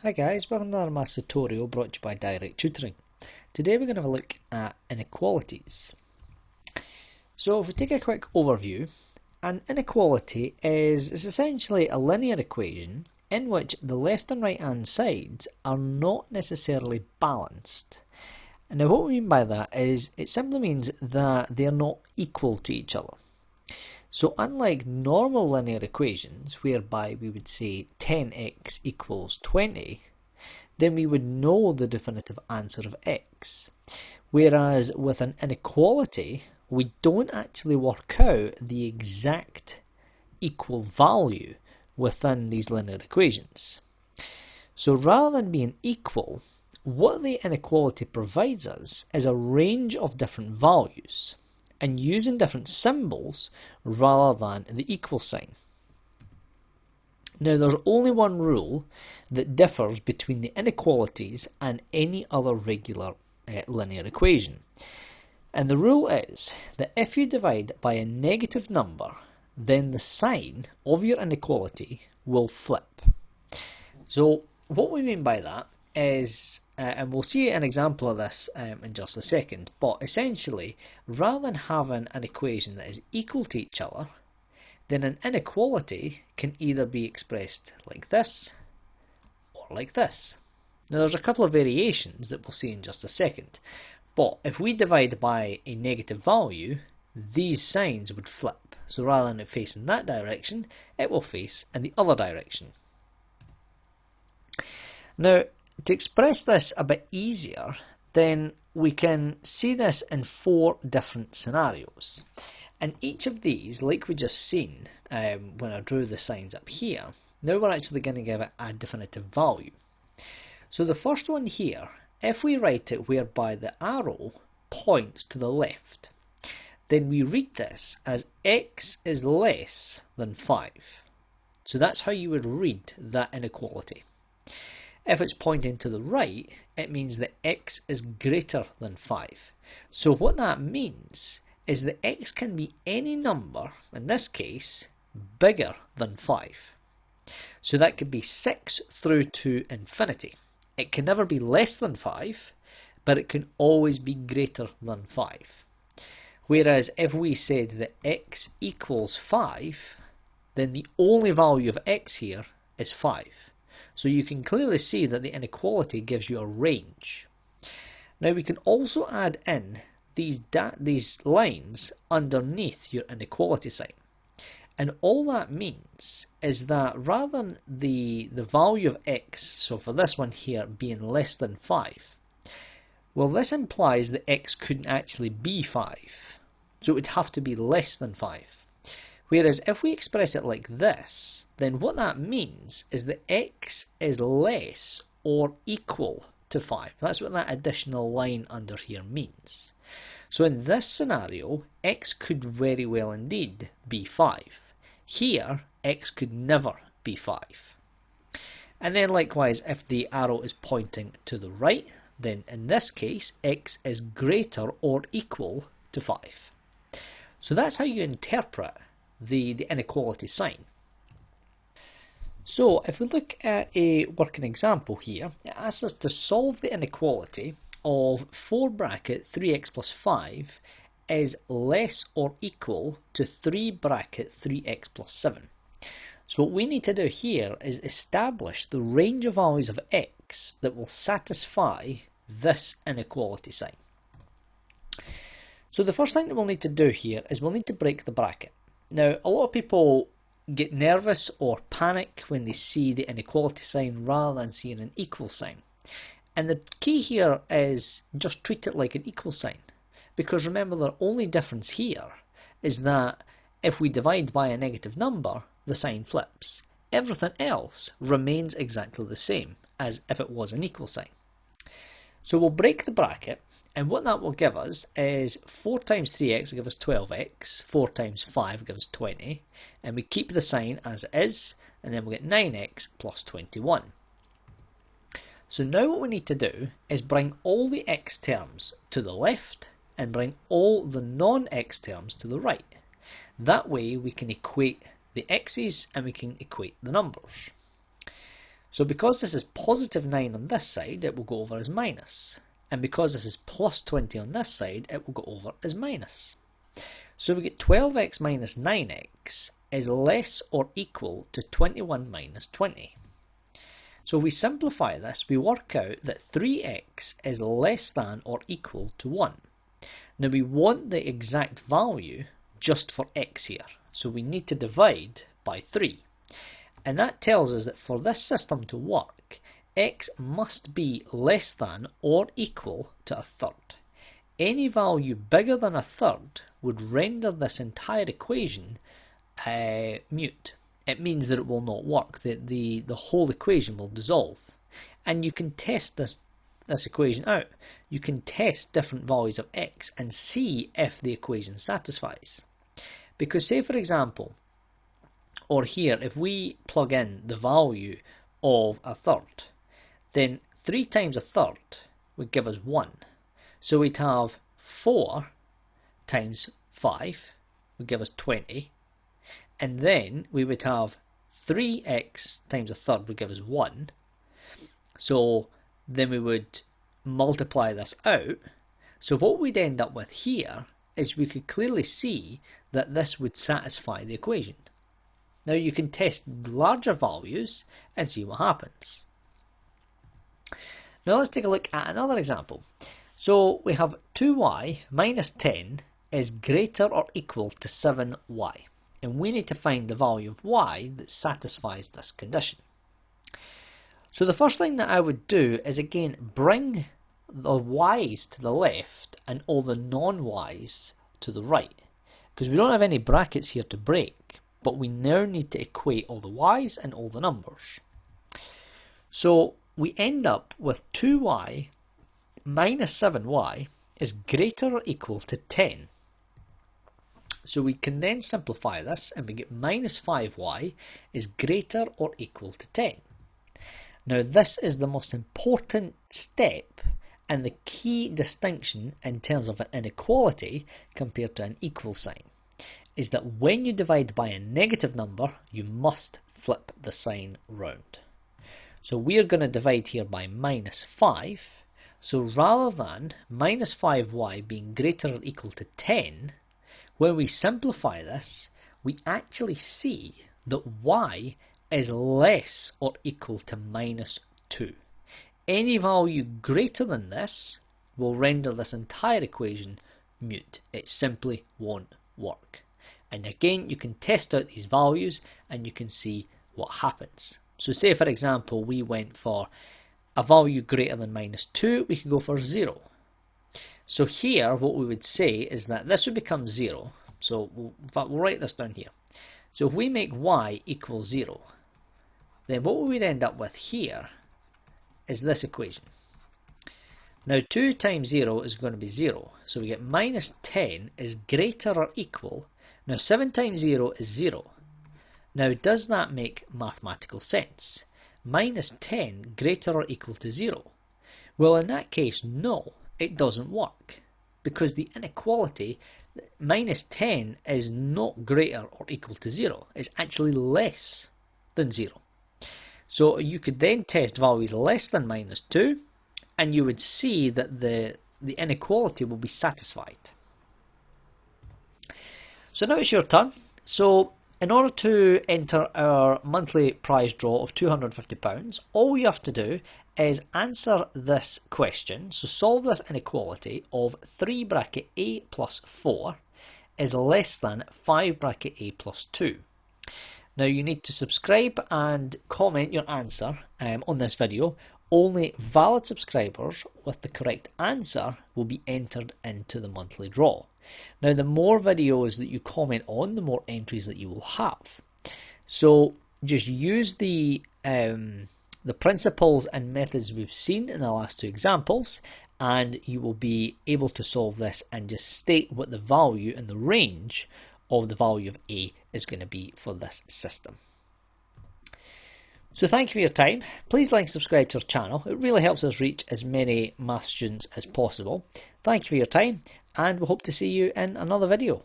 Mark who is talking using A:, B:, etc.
A: Hi guys, welcome to another maths tutorial brought to you by Direct Tutoring. Today we're going to have a look at inequalities. So if we take a quick overview, an inequality is essentially a linear equation in which the left and right hand sides are not necessarily balanced. Now what we mean by that is it simply means that they are not equal to each other. So unlike normal linear equations, whereby we would say 10x equals 20, then we would know the definitive answer of x. Whereas with an inequality, we don't actually work out the exact equal value within these linear equations. So rather than being equal, what the inequality provides us is a range of different values, and using different symbols rather than the equal sign. Now there's only one rule that differs between the inequalities and any other regular linear equation. And the rule is that if you divide by a negative number, then the sign of your inequality will flip. So what we mean by that is, and we'll see an example of this in just a second, but essentially, rather than having an equation that is equal to each other, then an inequality can either be expressed like this or like this. Now there's a couple of variations that we'll see in just a second, but if we divide by a negative value, these signs would flip. So rather than it facing that direction, it will face in the other direction. Now, to express this a bit easier, then we can see this in 4 different scenarios. And each of these, like we just seen when I drew the signs up here, now we're actually going to give it a definitive value. So the first one here, if we write it whereby the arrow points to the left, then we read this as x is less than 5. So that's how you would read that inequality. If it's pointing to the right, it means that x is greater than 5. So what that means is that x can be any number, in this case, bigger than 5. So that could be 6 through to infinity. It can never be less than 5, but it can always be greater than 5. Whereas if we said that x equals 5, then the only value of x here is 5. So you can clearly see that the inequality gives you a range. Now we can also add in these lines underneath your inequality sign. And all that means is that rather than the value of x, so for this one here being less than 5, well this implies that x couldn't actually be 5. So it would have to be less than 5. Whereas if we express it like this, then what that means is that x is less or equal to 5. That's what that additional line under here means. So in this scenario, x could very well indeed be 5. Here, x could never be 5. And then likewise, if the arrow is pointing to the right, then in this case, x is greater or equal to 5. So that's how you interpret the inequality sign. So if we look at a working example here, it asks us to solve the inequality of 4 bracket 3x plus 5 is less or equal to 3 bracket 3x plus 7. So what we need to do here is establish the range of values of x that will satisfy this inequality sign. So the first thing that we'll need to do here is we'll need to break the bracket. Now, a lot of people get nervous or panic when they see the inequality sign rather than seeing an equal sign. And the key here is just treat it like an equal sign. Because remember, the only difference here is that if we divide by a negative number, the sign flips. Everything else remains exactly the same as if it was an equal sign. So we'll break the bracket, and what that will give us is 4 times 3x will give us 12x, 4 times 5 gives us 20, and we keep the sign as it is, and then we get 9x plus 21. So now what we need to do is bring all the x terms to the left, and bring all the non-x terms to the right. That way we can equate the x's and we can equate the numbers. So because this is positive 9 on this side, it will go over as minus. And because this is plus 20 on this side, it will go over as minus. So we get 12x minus 9x is less or equal to 21 minus 20. So if we simplify this, we work out that 3x is less than or equal to 1. Now we want the exact value just for x here, so we need to divide by 3. And that tells us that for this system to work, x must be less than or equal to a third. Any value bigger than a third would render this entire equation mute. It means that it will not work, that the whole equation will dissolve. And you can test this equation out. You can test different values of x and see if the equation satisfies. Because say for example, or here, if we plug in the value of a third, then 3 times a third would give us 1. So we'd have 4 times 5 would give us 20. And then we would have 3x times a third would give us 1. So then we would multiply this out. So what we'd end up with here is we could clearly see that this would satisfy the equation. Now you can test larger values and see what happens. Now let's take a look at another example. So we have 2y minus 10 is greater or equal to 7y. And we need to find the value of y that satisfies this condition. So the first thing that I would do is again bring the y's to the left and all the non-y's to the right. Because we don't have any brackets here to break, but we now need to equate all the y's and all the numbers. So we end up with 2y minus 7y is greater or equal to 10. So we can then simplify this and we get minus 5y is greater or equal to 10. Now this is the most important step and the key distinction in terms of an inequality compared to an equal sign is that when you divide by a negative number, you must flip the sign round. So we are going to divide here by minus 5. So rather than minus 5y being greater or equal to 10, when we simplify this, we actually see that y is less or equal to minus 2. Any value greater than this will render this entire equation mute. It simply won't work. And again, you can test out these values and you can see what happens. So say for example, we went for a value greater than minus 2, we could go for 0. So here, what we would say is that this would become 0. So in fact, we'll write this down here. So if we make y equal 0, then what we would end up with here is this equation. Now 2 times 0 is going to be 0. So we get minus 10 is greater or equal. Now 7 times 0 is 0. Now does that make mathematical sense? Minus 10 greater or equal to 0? Well, in that case, no, it doesn't work. Because the inequality, minus 10 is not greater or equal to 0. It's actually less than 0. So you could then test values less than minus 2, and you would see that the inequality will be satisfied. So now it's your turn. So in order to enter our monthly prize draw of £250, all you have to do is answer this question. So solve this inequality of 3 bracket a plus 4 is less than 5 bracket a plus 2. Now you need to subscribe and comment your answer on this video. Only valid subscribers with the correct answer will be entered into the monthly draw. Now the more videos that you comment on, the more entries that you will have. So just use the principles and methods we've seen in the last 2 examples, and you will be able to solve this and just state what the value and the range of the value of a is going to be for this system. So thank you for your time. Please like and subscribe to our channel. It really helps us reach as many maths students as possible. Thank you for your time, and we hope to see you in another video.